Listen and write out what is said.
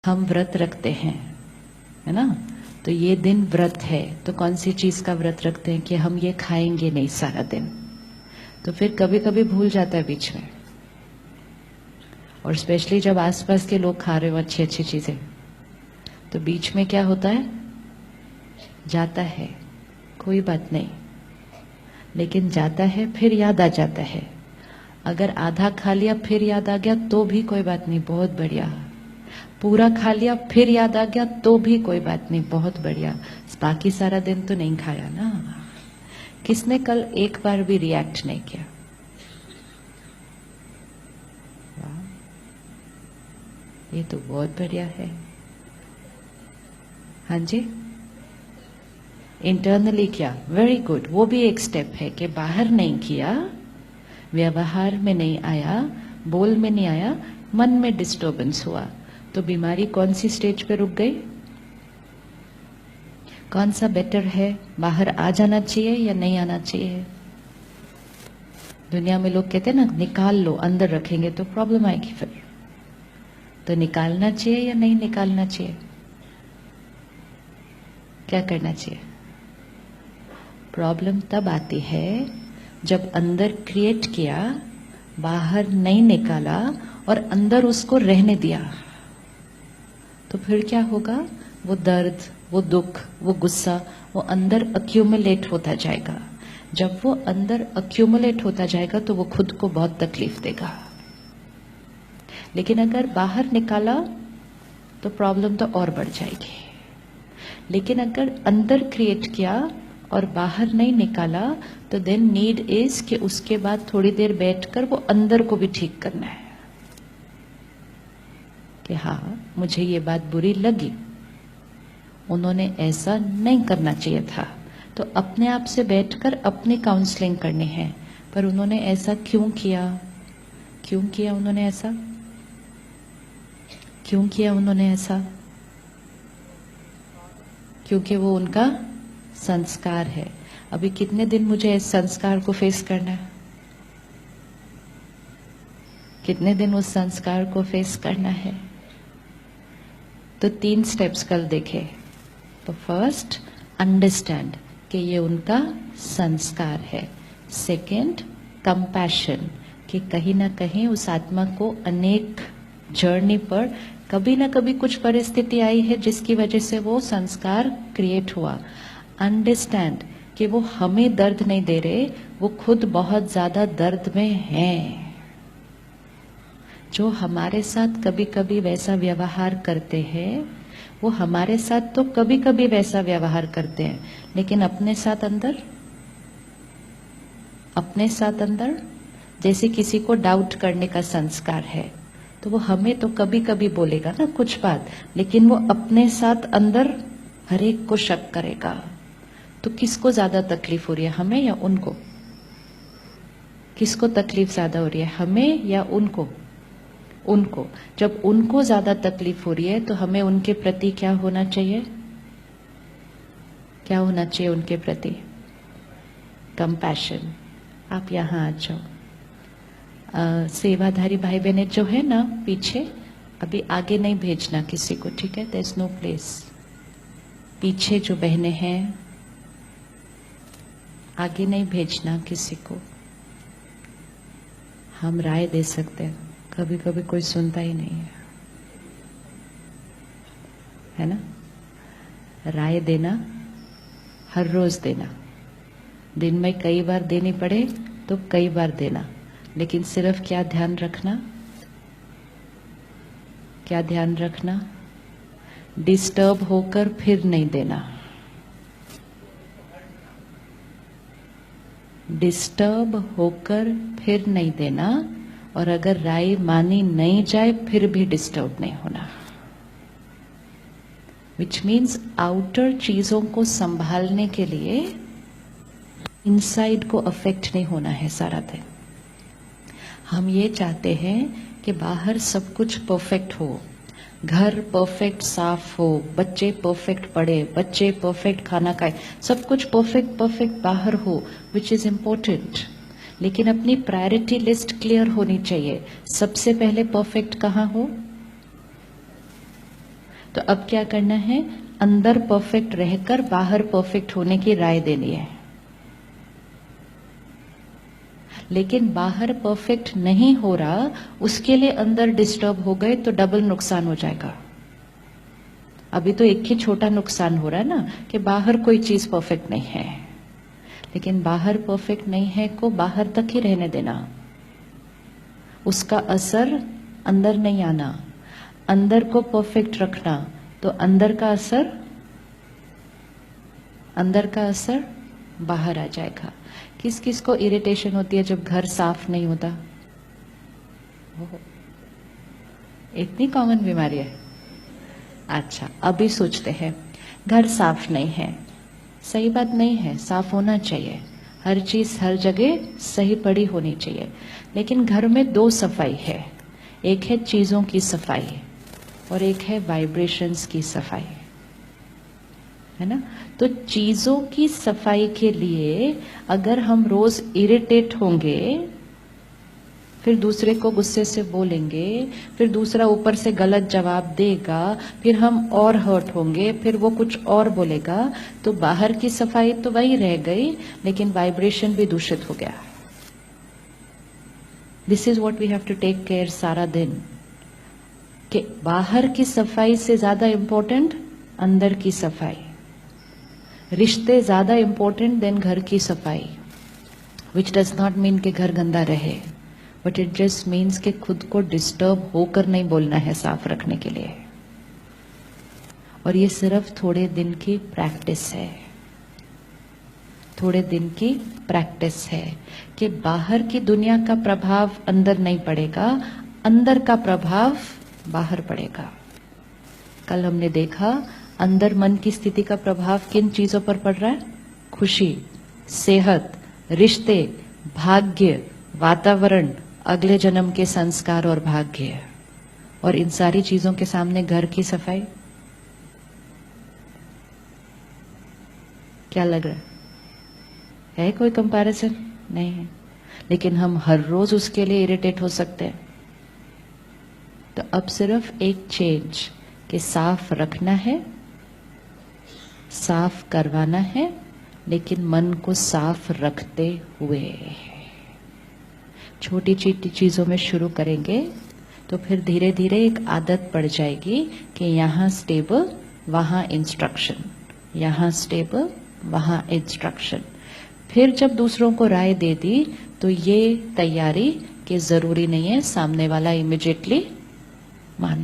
हम व्रत रखते हैं, है ना। तो ये दिन व्रत है, तो कौन सी चीज का व्रत रखते हैं कि हम ये खाएंगे नहीं सारा दिन। तो फिर कभी कभी भूल जाता है बीच में, और स्पेशली जब आसपास के लोग खा रहे हो अच्छी अच्छी चीजें, तो बीच में क्या होता है, जाता है, कोई बात नहीं, लेकिन जाता है फिर याद आ जाता है। अगर आधा खा लिया फिर याद आ गया तो भी कोई बात नहीं, बहुत बढ़िया। पूरा खा लिया फिर याद आ गया तो भी कोई बात नहीं, बहुत बढ़िया। बाकी सारा दिन तो नहीं खाया ना। किसने कल एक बार भी रिएक्ट नहीं किया? वाह, ये तो बहुत बढ़िया है। हाँ जी, इंटरनली किया, वेरी गुड। वो भी एक स्टेप है कि बाहर नहीं किया, व्यवहार में नहीं आया, बोल में नहीं आया, मन में डिस्टर्बेंस हुआ, तो बीमारी कौन सी स्टेज पे रुक गई? कौन सा बेटर है, बाहर आ जाना चाहिए या नहीं आना चाहिए? दुनिया में लोग कहते हैं ना, निकाल लो, अंदर रखेंगे तो प्रॉब्लम आएगी। फिर तो निकालना चाहिए या नहीं निकालना चाहिए? क्या करना चाहिए? प्रॉब्लम तब आती है जब अंदर क्रिएट किया, बाहर नहीं निकाला और अंदर उसको रहने दिया। तो फिर क्या होगा? वो दर्द, वो दुख, वो गुस्सा, वो अंदर अक्यूमुलेट होता जाएगा। जब वो अंदर अक्यूमुलेट होता जाएगा तो वो खुद को बहुत तकलीफ देगा। लेकिन अगर बाहर निकाला तो प्रॉब्लम तो और बढ़ जाएगी। लेकिन अगर अंदर क्रिएट किया और बाहर नहीं निकाला, तो देन नीड इज कि उसके बाद थोड़ी देर बैठकर वो अंदर को भी ठीक करना है कि हाँ, मुझे ये बात बुरी लगी, उन्होंने ऐसा नहीं करना चाहिए था। तो अपने आप से बैठकर अपनी काउंसलिंग करनी है, पर उन्होंने ऐसा क्यों किया? क्यों किया उन्होंने ऐसा? क्यों किया उन्होंने ऐसा? क्योंकि वो उनका संस्कार है। अभी कितने दिन मुझे इस संस्कार को फेस करना है? कितने दिन उस संस्कार को फेस करना है? तो 3 स्टेप्स कल देखे। तो फर्स्ट, अंडरस्टैंड कि ये उनका संस्कार है। सेकंड, कंपैशन कि कहीं ना कहीं उस आत्मा को अनेक जर्नी पर कभी ना कभी कुछ परिस्थिति आई है जिसकी वजह से वो संस्कार क्रिएट हुआ। अंडरस्टैंड कि वो हमें दर्द नहीं दे रहे, वो खुद बहुत ज्यादा दर्द में हैं। जो हमारे साथ कभी कभी वैसा व्यवहार करते हैं, वो हमारे साथ तो कभी कभी वैसा व्यवहार करते हैं, लेकिन अपने साथ अंदर जैसे किसी को डाउट करने का संस्कार है, तो वो हमें तो कभी कभी बोलेगा ना कुछ बात, लेकिन वो अपने साथ अंदर हर एक को शक करेगा। तो किसको ज्यादा तकलीफ हो रही है, हमें या उनको? किसको तकलीफ ज्यादा हो रही है, हमें या उनको? उनको। जब उनको ज्यादा तकलीफ हो रही है तो हमें उनके प्रति क्या होना चाहिए? क्या होना चाहिए उनके प्रति? कंपैशन। आप यहाँ आ जाओ। सेवाधारी भाई बहने जो है ना पीछे, अभी आगे नहीं भेजना किसी को, ठीक है? There is no place. पीछे जो बहने हैं, आगे नहीं भेजना किसी को। हम राय दे सकते हैं, कभी कभी कोई सुनता ही नहीं है ना? राय देना हर रोज देना, दिन में कई बार देनी पड़े तो कई बार देना, लेकिन सिर्फ क्या ध्यान रखना? क्या ध्यान रखना? डिस्टर्ब होकर फिर नहीं देना। डिस्टर्ब होकर फिर नहीं देना, और अगर राय मानी नहीं जाए फिर भी डिस्टर्ब नहीं होना। विच मीन्स आउटर चीजों को संभालने के लिए इनसाइड को अफेक्ट नहीं होना है सारा दिन। हम ये चाहते हैं कि बाहर सब कुछ परफेक्ट हो, घर परफेक्ट साफ हो, बच्चे परफेक्ट पढ़े, बच्चे परफेक्ट खाना खाए, सब कुछ परफेक्ट बाहर हो, विच इज इम्पोर्टेंट। लेकिन अपनी प्रायोरिटी लिस्ट क्लियर होनी चाहिए। सबसे पहले परफेक्ट कहाँ हो? तो अब क्या करना है, अंदर परफेक्ट रहकर बाहर परफेक्ट होने की राय देनी है। लेकिन बाहर परफेक्ट नहीं हो रहा, उसके लिए अंदर डिस्टर्ब हो गए तो डबल नुकसान हो जाएगा। अभी तो एक ही छोटा नुकसान हो रहा है ना कि बाहर कोई चीज परफेक्ट नहीं है, लेकिन बाहर परफेक्ट नहीं है को बाहर तक ही रहने देना, उसका असर अंदर नहीं आना। अंदर को परफेक्ट रखना तो अंदर का असर बाहर आ जाएगा। किस किस को इरिटेशन होती है जब घर साफ नहीं होता? इतनी कॉमन बीमारी है। अच्छा, अभी सोचते हैं घर साफ नहीं है, सही बात नहीं है, साफ होना चाहिए, हर चीज हर जगह सही पड़ी होनी चाहिए। लेकिन घर में दो सफाई है, एक है चीजों की सफाई और एक है वाइब्रेशंस की सफाई, है ना। तो चीजों की सफाई के लिए अगर हम रोज इरिटेट होंगे, फिर दूसरे को गुस्से से बोलेंगे, फिर दूसरा ऊपर से गलत जवाब देगा, फिर हम और हर्ट होंगे, फिर वो कुछ और बोलेगा, तो बाहर की सफाई तो वही रह गई, लेकिन वाइब्रेशन भी दूषित हो गया। This is what we have to take care सारा दिन, कि बाहर की सफाई से ज्यादा इंपॉर्टेंट अंदर की सफाई, रिश्ते ज्यादा इंपॉर्टेंट देन घर की सफाई। विच डज नॉट मीन कि घर गंदा रहे, बट इट जस्ट मीन्स कि खुद को डिस्टर्ब होकर नहीं बोलना है साफ रखने के लिए। और ये सिर्फ थोड़े दिन की प्रैक्टिस है, थोड़े दिन की प्रैक्टिस है कि बाहर की दुनिया का प्रभाव अंदर नहीं पड़ेगा, अंदर का प्रभाव बाहर पड़ेगा। कल हमने देखा अंदर मन की स्थिति का प्रभाव किन चीजों पर पड़ रहा है? खुशी, सेहत, रिश्ते, भाग्य, वातावरण, अगले जन्म के संस्कार और भाग्य। और इन सारी चीजों के सामने घर की सफाई, क्या लग रहा है कोई कंपैरिजन? नहीं है। लेकिन हम हर रोज उसके लिए इरिटेट हो सकते हैं। तो अब सिर्फ एक चेंज कि साफ रखना है, साफ करवाना है, लेकिन मन को साफ रखते हुए। छोटी छोटी चीजों में शुरू करेंगे तो फिर धीरे धीरे एक आदत पड़ जाएगी कि यहाँ स्टेबल वहाँ इंस्ट्रक्शन, यहाँ स्टेबल वहाँ इंस्ट्रक्शन। फिर जब दूसरों को राय दे दी तो ये तैयारी कि जरूरी नहीं है सामने वाला इमिडिएटली मान